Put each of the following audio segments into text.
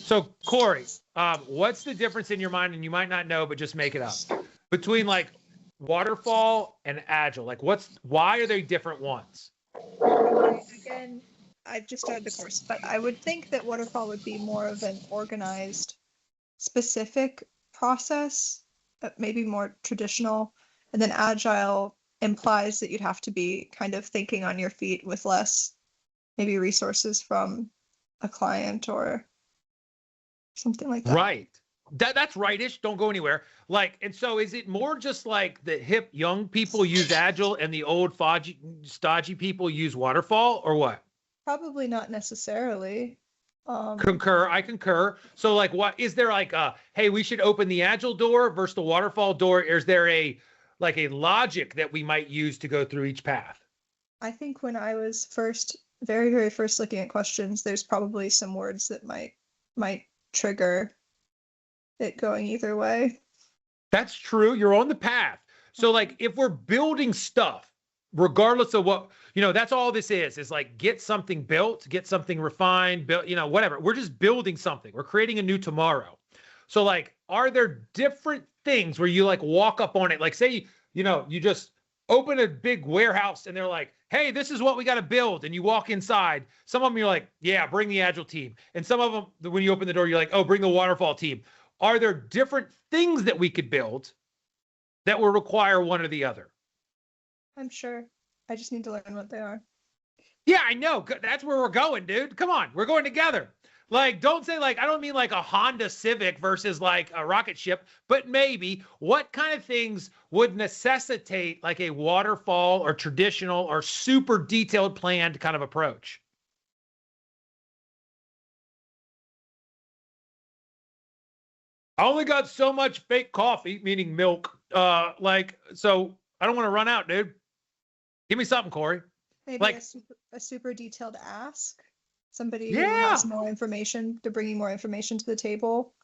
So Corey, what's the difference in your mind, and you might not know, but just make it up, between like Waterfall and Agile? Like why are they different ones? Again, I've just started the course, but I would think that Waterfall would be more of an organized, specific process, maybe more traditional. And then Agile implies that you'd have to be kind of thinking on your feet with less maybe resources from a client or something like that. Right. That's rightish. Don't go anywhere. Like, and so is it more just like the hip young people use Agile and the old stodgy people use Waterfall, or what? Probably not necessarily. Concur. I concur. So like, what is there like hey, we should open the Agile door versus the Waterfall door? Is there a logic that we might use to go through each path? I think when I was very, very first looking at questions, there's probably some words that might trigger it going either way. That's true. You're on the path. So like, if we're building stuff, regardless of what, that's all this is like, get something built, get something refined, built, whatever. We're just building something. We're creating a new tomorrow. So like, are there different things where you like walk up on it? Like say, you just open a big warehouse and they're like, hey, this is what we got to build. And you walk inside. Some of them you're like, yeah, bring the Agile team. And some of them, when you open the door, you're like, oh, bring the Waterfall team. Are there different things that we could build that will require one or the other? I'm sure. I just need to learn what they are. Yeah, I know. That's where we're going, dude. Come on. We're going together. Like, don't say like, I don't mean like a Honda Civic versus like a rocket ship, but maybe what kind of things would necessitate like a waterfall or traditional or super detailed planned kind of approach? I only got so much fake coffee, meaning milk. So I don't want to run out, dude. Give me something, Corey. Maybe like a super detailed ask. Somebody who has more information, they're bringing more information to the table.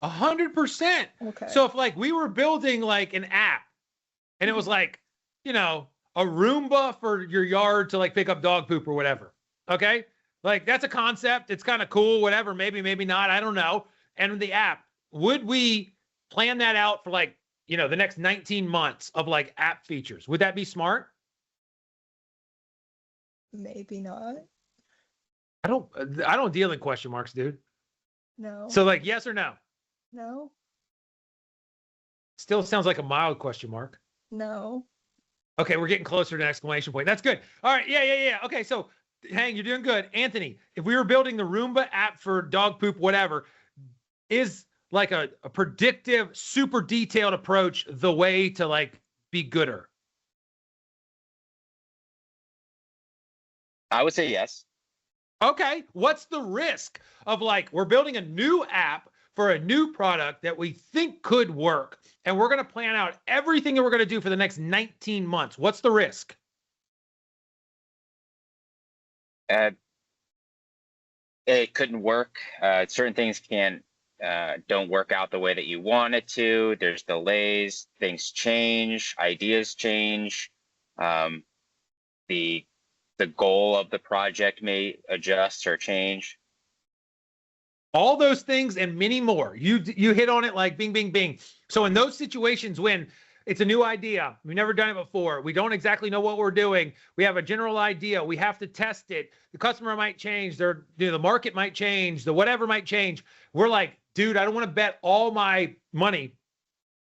100%. Okay. So if like we were building like an app and it was like, a Roomba for your yard to like pick up dog poop or whatever. Okay. Like that's a concept. It's kind of cool, whatever. Maybe, maybe not. I don't know. And the app, would we plan that out for like, the next 19 months of like app features? Would that be smart? Maybe not. I don't deal in question marks, dude. No. So like, yes or no? No. Still sounds like a mild question mark. No. Okay, we're getting closer to an exclamation point. That's good. All right, yeah. Okay, so Hang, you're doing good. Anthony, if we were building the Roomba app for dog poop, whatever, is like a predictive, super detailed approach the way to like be gooder? I would say yes. Okay, what's the risk of like, we're building a new app for a new product that we think could work, and we're going to plan out everything that we're going to do for the next 19 months. What's the risk? It couldn't work. Certain things don't work out the way that you want it to. There's delays, things change, ideas change. The goal of the project may adjust or change. All those things and many more. You hit on it like bing, bing, bing. So in those situations when it's a new idea, we've never done it before, we don't exactly know what we're doing, we have a general idea, we have to test it, the customer might change, the market might change, the whatever might change. We're like, dude, I don't want to bet all my money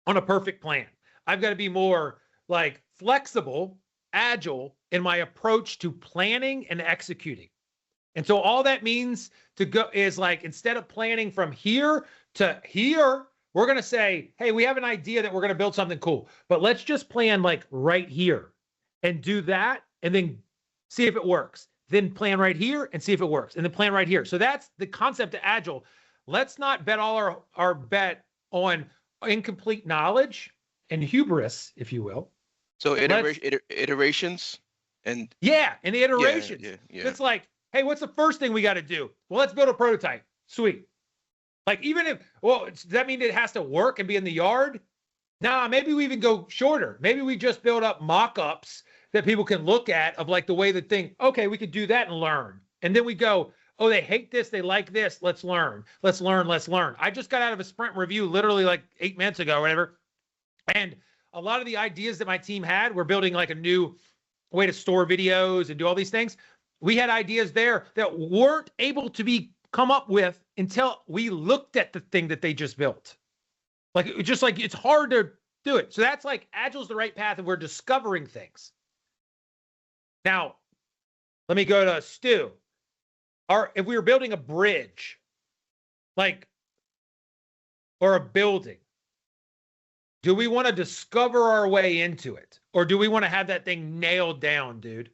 on a perfect plan. I've got to be more like flexible, agile in my approach to planning and executing. And so all that means to go is like, instead of planning from here to here, we're going to say, hey, we have an idea that we're going to build something cool, but let's just plan like right here and do that. And then see if it works. Then plan right here and see if it works. And then plan right here. So that's the concept of Agile. Let's not bet all our bet on incomplete knowledge and hubris, if you will. So iterations and the iterations. Yeah. It's like, hey, what's the first thing we got to do? Well, let's build a prototype. Sweet. Like, even if, does that mean it has to work and be in the yard? Nah, maybe we even go shorter. Maybe we just build up mock-ups that people can look at of like the way the thing, okay, we could do that and learn. And then we go, oh, they hate this, they like this. Let's learn. Let's learn. Let's learn. I just got out of a sprint review literally like 8 minutes ago or whatever. And a lot of the ideas that my team had, we're building like a new way to store videos and do all these things. We had ideas there that weren't able to be come up with until we looked at the thing that they just built. Like, it just like, it's hard to do it. So that's like Agile's the right path and we're discovering things. Now, let me go to Stu. If we were building a bridge, like, or a building, do we want to discover our way into it? Or do we want to have that thing nailed down, dude?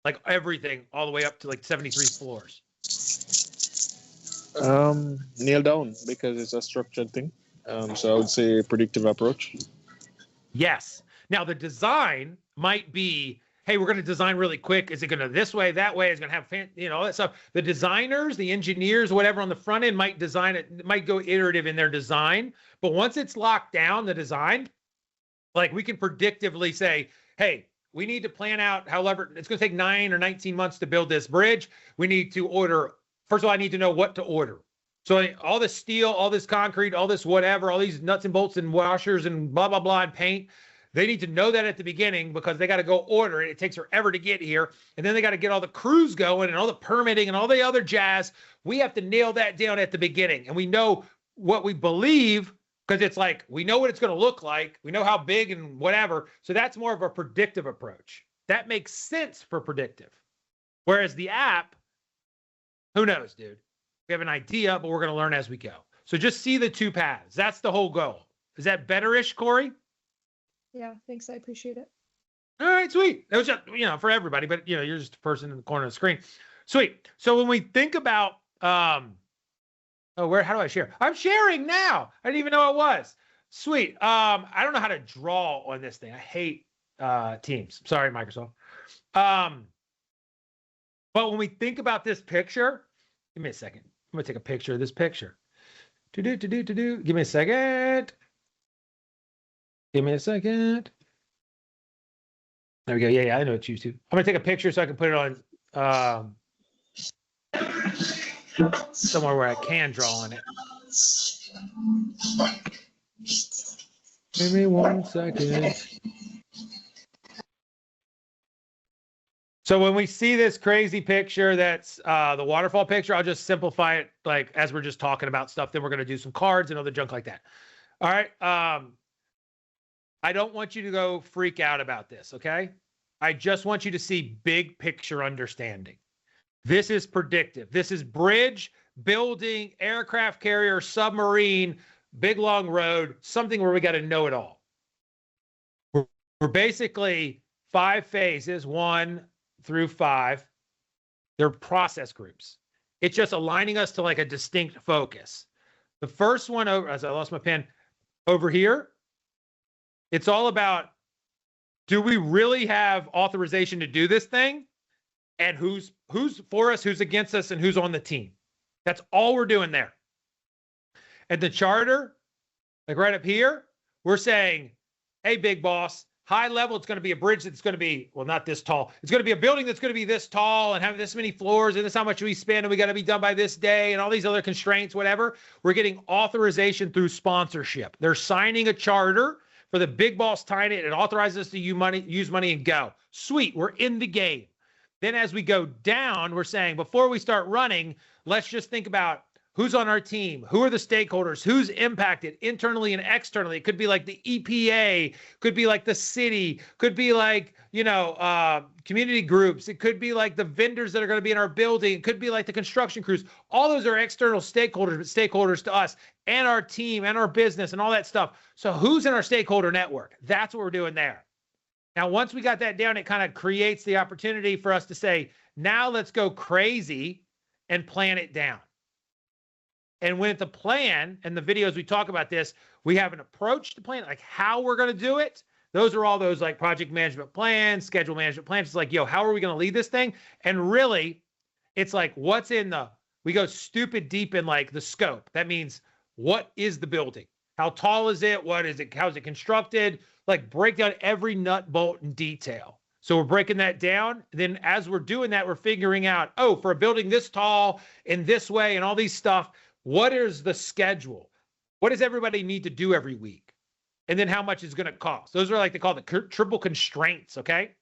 Like everything all the way up to like 73 floors. Nail down because it's a structured thing. So I would say predictive approach. Yes. Now the design might be, hey, we're going to design really quick. Is it going to this way, that way? Is it going to have, all that stuff. The designers, the engineers, whatever on the front end might design it, might go iterative in their design. But once it's locked down, the design, like we can predictively say, hey, we need to plan out however, it's going to take 9 or 19 months to build this bridge. We need to order. First of all, I need to know what to order. So all this steel, all this concrete, all this whatever, all these nuts and bolts and washers and blah, blah, blah, and paint. They need to know that at the beginning because they got to go order it. It takes forever to get here. And then they got to get all the crews going and all the permitting and all the other jazz. We have to nail that down at the beginning. And we know what we believe because it's like, we know what it's going to look like. We know how big and whatever. So that's more of a predictive approach. That makes sense for predictive. Whereas the app, who knows, dude? We have an idea, but we're going to learn as we go. So just see the two paths. That's the whole goal. Is that better-ish, Corey? Yeah, thanks. I appreciate it. All right, sweet. That was just, for everybody, but you're just a person in the corner of the screen. Sweet. So when we think about, how do I share? I'm sharing now. I didn't even know it was. Sweet. I don't know how to draw on this thing. I hate Teams. Sorry, Microsoft. But when we think about this picture, give me a second. I'm gonna take a picture of this picture. Give me a second. Give me a second. There we go. Yeah, I know what you do. I'm gonna take a picture so I can put it on somewhere where I can draw on it. Give me 1 second. So when we see this crazy picture, that's the waterfall picture, I'll just simplify it like as we're just talking about stuff. Then we're going to do some cards and other junk like that. All right. I don't want you to go freak out about this. Okay. I just want you to see big picture understanding. This is predictive. This is bridge, building, aircraft carrier, submarine, big long road, something where we got to know it all. We're basically 5 phases, 1 through 5. They're process groups. It's just aligning us to like a distinct focus. The first one over, as I lost my pen, over here, it's all about, do we really have authorization to do this thing? And who's for us, who's against us, and who's on the team. That's all we're doing there. And the charter, like right up here, we're saying, hey, big boss, high level, it's going to be a bridge that's going to be, well, not this tall. It's going to be a building that's going to be this tall and have this many floors, and this is how much we spend, and we got to be done by this day, and all these other constraints, whatever. We're getting authorization through sponsorship. They're signing a charter for the big boss tying it. It authorizes us to use money and go. Sweet, we're in the game. Then as we go down, we're saying, before we start running, let's just think about who's on our team, who are the stakeholders, who's impacted internally and externally. It could be like the EPA, could be like the city, could be like, community groups. It could be like the vendors that are going to be in our building. It could be like the construction crews. All those are external stakeholders, but stakeholders to us and our team and our business and all that stuff. So who's in our stakeholder network? That's what we're doing there. Now, once we got that down, it kind of creates the opportunity for us to say, now let's go crazy and plan it down. And with the plan and the videos we talk about this, we have an approach to plan, like how we're going to do it. Those are all those like project management plans, schedule management plans. It's like, how are we going to lead this thing? And really, it's like, we go stupid deep in like the scope. That means, what is the building? How tall is it? What is it? How is it constructed? Like break down every nut, bolt, and detail. So we're breaking that down. Then as we're doing that, we're figuring out, oh, for a building this tall in this way and all these stuff, what is the schedule? What does everybody need to do every week? And then how much is going to cost? Those are like, they call the triple constraints. Okay.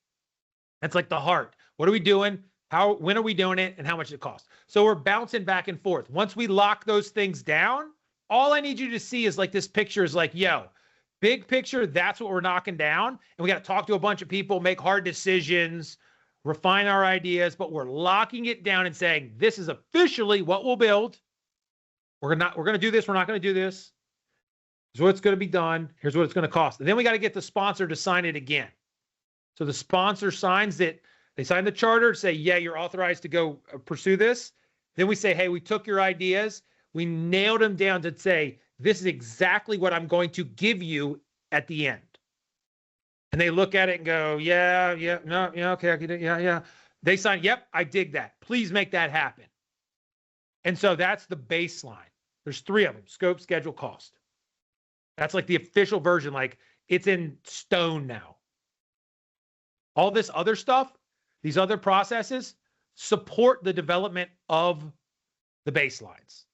That's like the heart. What are we doing? When are we doing it? And how much it costs? So we're bouncing back and forth. Once we lock those things down, all I need you to see is like, this picture is like, yo, big picture, that's what we're knocking down. And we got to talk to a bunch of people, make hard decisions, refine our ideas, but we're locking it down and saying, this is officially what we'll build. We're going to do this. We're not going to do this. Here's what's going to be done. Here's what it's going to cost. And then we got to get the sponsor to sign it again. So the sponsor signs it. They sign the charter, say, yeah, you're authorized to go pursue this. Then we say, hey, we took your ideas. We nailed them down to say, this is exactly what I'm going to give you at the end. And they look at it and go, yeah, no, yeah, okay, I can do it, yeah. They sign, yep, I dig that. Please make that happen. And so that's the baseline. There's 3 of them: scope, schedule, cost. That's like the official version. Like, it's in stone now. All this other stuff, these other processes, support the development of the baselines.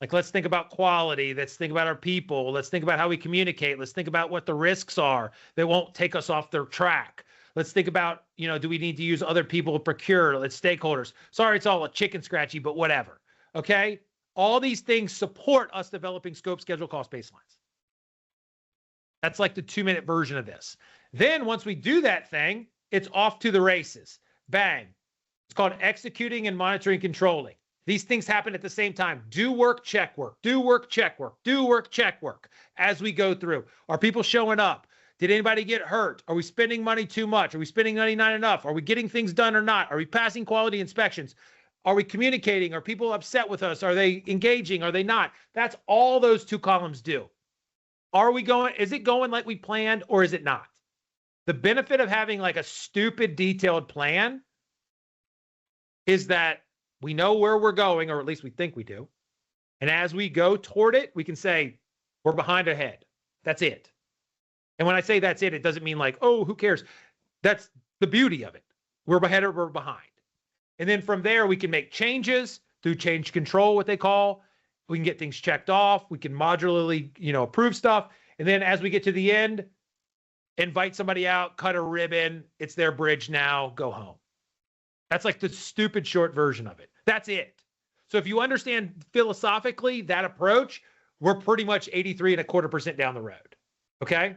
Like, let's think about quality. Let's think about our people. Let's think about how we communicate. Let's think about what the risks are that won't take us off their track. Let's think about, do we need to use other people to procure? Let's stakeholders. Sorry, it's all a chicken scratchy, but whatever. Okay. All these things support us developing scope, schedule, cost baselines. That's like the 2-minute version of this. Then once we do that thing, it's off to the races. Bang. It's called executing and monitoring, controlling. These things happen at the same time. Do work, check work. Do work, check work. Do work, check work. As we go through, are people showing up? Did anybody get hurt? Are we spending money too much? Are we spending money not enough? Are we getting things done or not? Are we passing quality inspections? Are we communicating? Are people upset with us? Are they engaging? Are they not? That's all those 2 columns do. Is it going like we planned, or is it not? The benefit of having like a stupid detailed plan is that we know where we're going, or at least we think we do. And as we go toward it, we can say, we're behind ahead. That's it. And when I say that's it, it doesn't mean like, oh, who cares? That's the beauty of it. We're ahead or we're behind. And then from there, we can make changes through change control, what they call. We can get things checked off. We can modularly, approve stuff. And then as we get to the end, invite somebody out, cut a ribbon. It's their bridge now. Go home. That's like the stupid short version of it. That's it. So if you understand philosophically that approach, we're pretty much 83.25% down the road. Okay.